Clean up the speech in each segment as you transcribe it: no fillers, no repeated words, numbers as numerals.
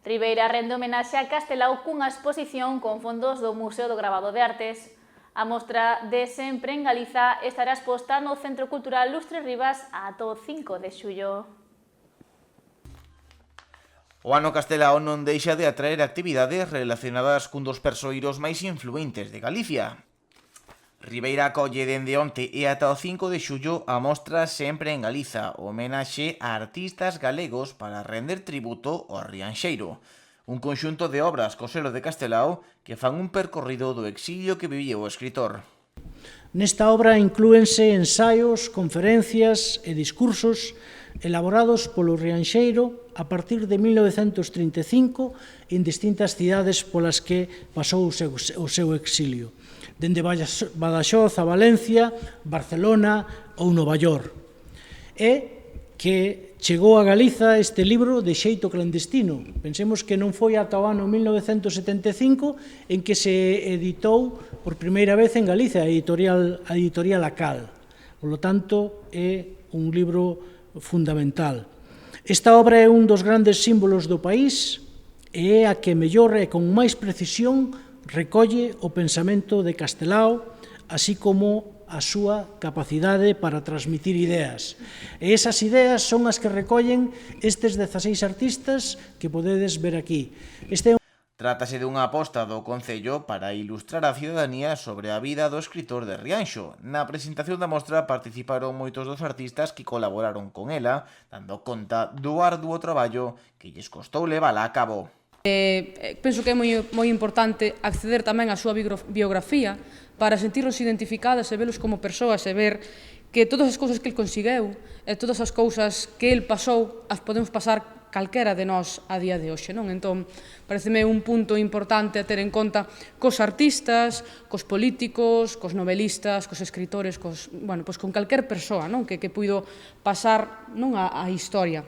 Ribeira rende homenaxe a Castelao cunha exposición con fondos do Museo do Gravado de Artes. A mostra de Sempre en Galiza estará exposta no Centro Cultural Lustre Rivas ata o 5 de xullo. O ano Castelao non deixa de atraer actividades relacionadas cun dos persoeiros máis influentes de Galicia. Ribeira acolle dende onte e ata o 5 de xullo a mostra Sempre en Galiza, homenaxe a artistas galegos para render tributo ao Rianxeiro. Un conxunto de obras co selo de Castelao que fan un percorrido do exilio que viviu o escritor. Nesta obra inclúense ensaios, conferencias e discursos elaborados polo Rianxeiro a partir de 1935 en distintas cidades polas que pasou o seu exilio, dende Badaxoz a Valencia, Barcelona ou Nova York. E que chegou a Galiza este libro de xeito clandestino. Pensemos que non foi ata o ano 1975 en que se editou por primeira vez en Galiza a editorial Acal. Por lo tanto, é un libro fundamental. Esta obra é un dos grandes símbolos do país e é a que mellor e con máis precisión recolle o pensamento de Castelao, así como a súa capacidade para transmitir ideas. E esas ideas son as que recollen estes 16 artistas que podedes ver aquí. Trátase dunha aposta do Concello para ilustrar a ciudadanía sobre a vida do escritor de Rianxo. Na presentación da mostra participaron moitos dos artistas que colaboraron con ela, dando conta do arduo traballo que lles costou levala a cabo. Penso que é moi importante acceder tamén á súa biografía para sentirnos identificadas e velos como persoas e ver que todas as cousas que el conseguiu e todas as cousas que el pasou as podemos pasar calquera de nós a día de hoxe, non? Entón, pareceme un punto importante a ter en conta cos artistas, cos políticos, cos novelistas, cos escritores, con calquer persoa, non? Que puido pasar non a historia.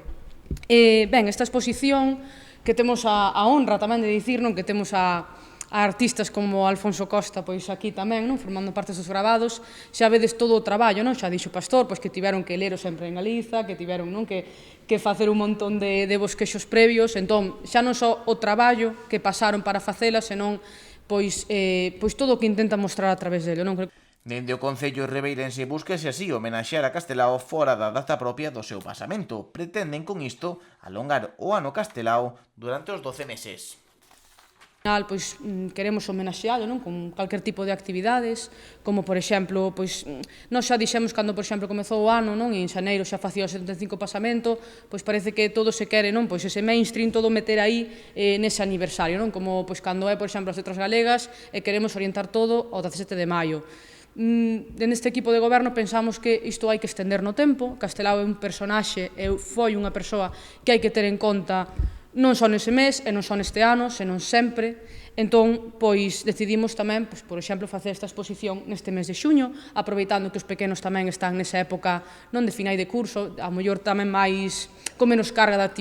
Ben, esta exposición que temos a honra tamén de dicir, non? Que temos a artistas como Alfonso Costa, pois aquí tamén, non? Formando parte dos gravados, xa vedes todo o traballo, non? Xa dixo Pastor, pois que tiveron que ler o Sempre en Galiza, que tiveron, non? Que facer un montón de bosquexos previos, entón, xa non só o traballo que pasaron para facela, senón, pois todo o que intenta mostrar a través dele, non? Dende o Concello ribeirense búsquese así homenaxear a Castelao fora da data propia do seu pasamento. Pretenden con isto alongar o ano Castelao durante os 12 meses. Pois queremos homenaxealo, non? Con calquer tipo de actividades, como por exemplo, pois nós xa dixemos cando por exemplo comezou o ano, non? En xaneiro xa facía o 75 pasamento, pois parece que todo se quere, non? Pois ese mainstream todo meter aí nese aniversario, non? Como pois cando é, por exemplo, as letras galegas e queremos orientar todo ao 17 de maio. Neste equipo de goberno pensamos que isto hai que estender no tempo. Castelao é un personaxe, foi unha persoa que hai que ter en conta non só nese mes e non só neste ano, senón sempre. Entón, pois, decidimos tamén, por exemplo, facer esta exposición neste mes de xuño, aproveitando que os pequenos tamén están nesa época non de finais de curso, a mellor tamén máis con menos carga de actividade.